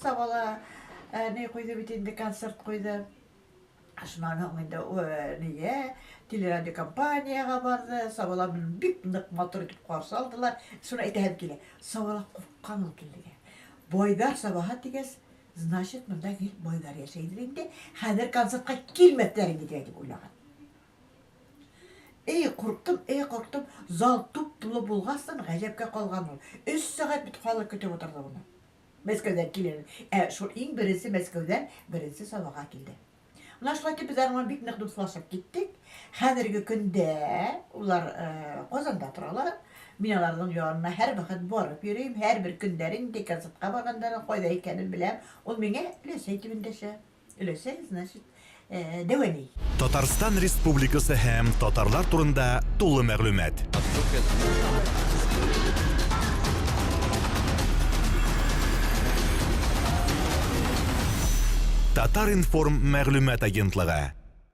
Сабала не қойды бит инде концерт қойды. Шунан һуң инде нигә телерадио компанияга барды. Сабала бик нык матур итеп каршы алдылар. Шуны әйтәм килә. Сабала курккан ул килдегә. Бойдар сабаха тигәс, значит, монда гел бойдар яшәйдер инде. Хәзер концертка килмәтләр инде дип уйлаган. Курктым. Зал туп-тулы булгастан гаҗәпкә калган ул. 3 сәгать бит халык көтеп утырды буны. Мәскәүдән килер. Шул иң беренче Мәскәүдән беренче сабага килде. Улар шулай итеп без арман бик нык дуслашып киттек. Хәзерге көндә улар Казанда торалар. Мин аларның янына һәр вакыт барып йөрим. Һәр бер көндәрен концертка барганда кайда икәнен беләм. Ул миңа өләсә итеп эндәшә. Өләсә, значит, дәвами. Татарстан Республикасы һәм татарлар турында тулы мәгълүмат. Татар информ мәгълүмат агентлыгы.